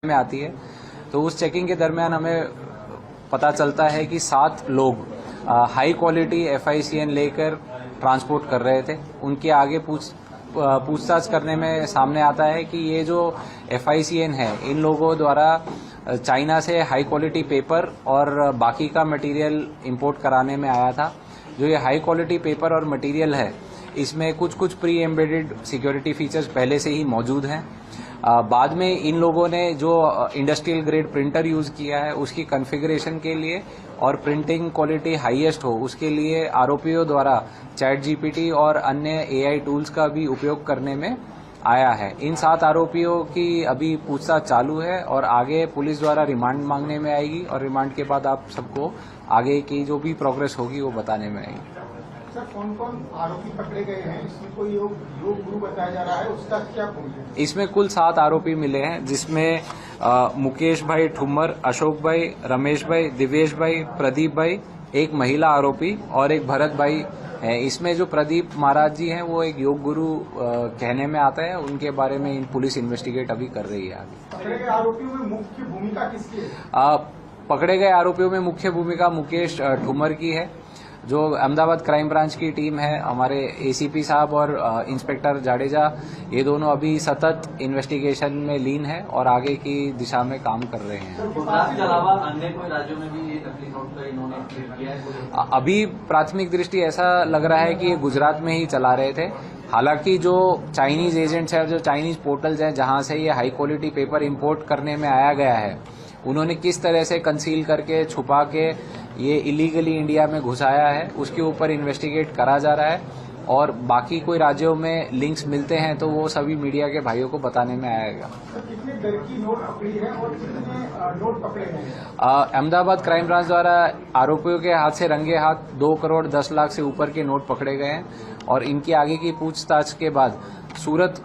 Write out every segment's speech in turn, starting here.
में आती है। तो उस चेकिंग के दरमियान हमें पता चलता है कि 7 लोग हाई क्वालिटी FICN लेकर ट्रांसपोर्ट कर रहे थे। उनके आगे पूछताछ करने में सामने आता है कि ये जो FICN है, इन लोगों द्वारा चाइना से हाई क्वालिटी पेपर और बाकी का मटेरियल इंपोर्ट कराने में आया था। जो ये हाई क्वालिटी पेपर और मटेरियल है, इसमें कुछ प्री एम्बेडेड सिक्योरिटी फीचर्स पहले से ही मौजूद हैं। बाद में इन लोगों ने जो इंडस्ट्रियल ग्रेड प्रिंटर यूज किया है, उसकी कॉन्फ़िगरेशन के लिए और प्रिंटिंग क्वालिटी हाईएस्ट हो, उसके लिए आरोपियों द्वारा ChatGPT और अन्य AI टूल्स का भी उपयोग करने में आया है। इन 7 आरोपियों की अभी पूछताछ चालू है और आगे पुलिस द्वारा रिमांड मांगने में आएगी और रिमांड के बाद आप सबको आगे की जो भी प्रोग्रेस होगी वो बताने में आएगी। सर, कौन कौन आरोपी पकड़े गए हैं? इसमें कोई योग गुरु बताया जा रहा है, उसका क्या पूछे? इसमें कुल 7 आरोपी मिले हैं, जिसमें मुकेश भाई ठुम्मर, अशोक भाई, रमेश भाई, दिवेश भाई, प्रदीप भाई, एक महिला आरोपी और एक भरत भाई है। इसमें जो प्रदीप महाराज जी हैं, वो एक योग गुरु कहने में आता है। उनके बारे में पुलिस इन्वेस्टिगेट अभी कर रही है। पकड़े गए आरोपियों में मुख्य भूमिका किसकी है? पकड़े गए आरोपियों में मुख्य भूमिका मुकेश ठुम्मर की है। जो अहमदाबाद क्राइम ब्रांच की टीम है, हमारे ACP साहब और इंस्पेक्टर जाडेजा, ये दोनों अभी सतत इन्वेस्टिगेशन में लीन है और आगे की दिशा में काम कर रहे हैं। गुजरात के अलावा अन्य कोई राज्यों में भी ये नकली नोट का इन्होंने किया है? अभी प्राथमिक दृष्टि ऐसा लग रहा है कि ये गुजरात में ही चला रहे थे। हालांकि जो चाइनीज एजेंट्स हैं, जो चाइनीज पोर्टल्स हैं जहां से ये हाई क्वालिटी पेपर इंपोर्ट करने में आया गया है, उन्होंने किस तरह से कंसील करके छुपा के ये इलीगली इंडिया में घुसाया है, उसके ऊपर इन्वेस्टिगेट करा जा रहा है। और बाकी कोई राज्यों में लिंक्स मिलते हैं तो वो सभी मीडिया के भाइयों को बताने में आएगा। कितने दर की नोट पकड़ी है और कितने नोट पकड़े हैं? अहमदाबाद क्राइम ब्रांच द्वारा आरोपियों के हाथ से रंगे हाथ 2 करोड़ 10 लाख से ऊपर के नोट पकड़े गए हैं और इनकी आगे की पूछताछ के बाद सूरत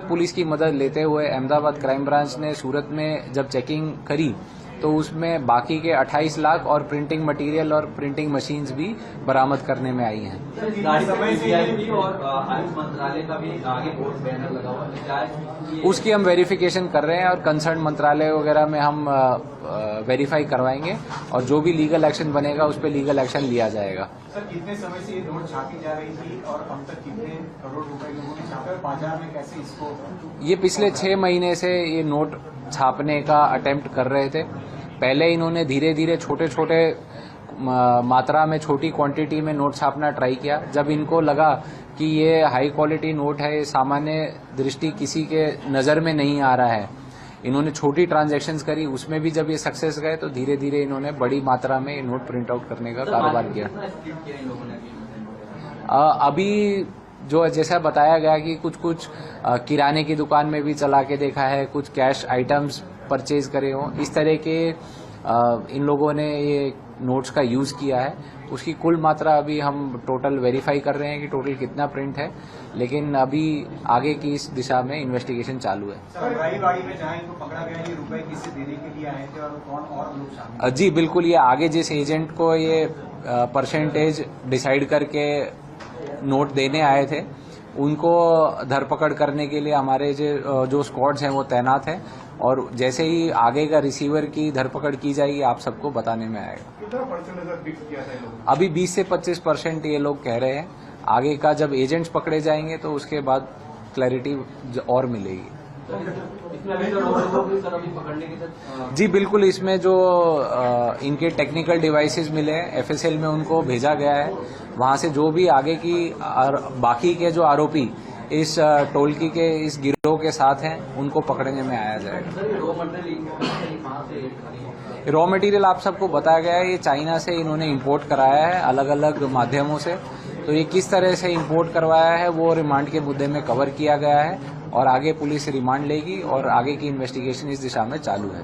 पुलिस की मदद लेते हुए अहमदाबाद क्राइम ब्रांच ने सूरत में जब चेकिंग करी तो उसमें बाकी के 28 लाख और प्रिंटिंग मटेरियल और प्रिंटिंग मशीन्स भी बरामद करने में आई हैं। CID और आयुष मंत्रालय का भी आगे बोर्ड बैनर लगा हुआ है, उसकी हम वेरिफिकेशन कर रहे हैं और कंसर्न मंत्रालय वगैरह में हम वेरीफाई करवाएंगे और जो भी लीगल एक्शन बनेगा उस पर लीगल एक्शन लिया जाएगा। सर, कितने समय से ये नोट छापी जा रही थी और अब तक कितने करोड़ रुपए लोगों ने छापे और बाजार में कैसे इसको? ये पिछले 6 महीने से ये नोट छापने का अटेम्प्ट कर रहे थे। पहले इन्होंने धीरे धीरे छोटे मात्रा में, छोटी क्वांटिटी में नोट छापना ट्राई किया। जब इनको लगा कि ये हाई क्वालिटी नोट है, सामान्य दृष्टि किसी के नज़र में नहीं आ रहा है, इन्होंने छोटी ट्रांजैक्शंस करी। उसमें भी जब ये सक्सेस गए तो धीरे धीरे इन्होंने बड़ी मात्रा में नोट प्रिंट आउट करने का कारोबार किया। अभी जो जैसा बताया गया कि कुछ किराने की दुकान में भी चला के देखा है, कुछ कैश आइटम्स परचेज करे हों, इस तरह के इन लोगों ने ये नोट्स का यूज किया है। उसकी कुल मात्रा अभी हम टोटल वेरीफाई कर रहे हैं कि टोटल कितना प्रिंट है, लेकिन अभी आगे की इस दिशा में इन्वेस्टिगेशन चालू है। गाड़ी में जहाँ इनको पकड़ा गया, ये रुपए किसे देने के लिए आए थे और कौन और लोग शामिल? जी बिल्कुल, ये आगे जिस एजेंट को ये परसेंटेज डिसाइड करके नोट देने आए थे, उनको धरपकड़ करने के लिए हमारे जो स्क्वाड्स हैं वो तैनात हैं और जैसे ही आगे का रिसीवर की धरपकड़ की जाएगी आप सबको बताने में आएगा। कितना परसेंटेज फिक्स किया था लोगों? अभी 20 से 25% ये लोग कह रहे हैं। आगे का जब एजेंट्स पकड़े जाएंगे तो उसके बाद क्लैरिटी और मिलेगी। जी बिल्कुल, इसमें जो इनके टेक्निकल डिवाइसेस मिले हैं FSL में उनको भेजा गया है। वहां से जो भी आगे की बाकी के जो आरोपी इस टोलकी के इस गिरोह के साथ हैं उनको पकड़ने में आया जाएगा। रॉ मटेरियल आप सबको बताया गया है, ये चाइना से इन्होंने इंपोर्ट कराया है अलग अलग माध्यमों से। तो ये किस तरह से इंपोर्ट करवाया है वो रिमांड के मुद्दे में कवर किया गया है और आगे पुलिस रिमांड लेगी और आगे की इन्वेस्टिगेशन इस दिशा में चालू है।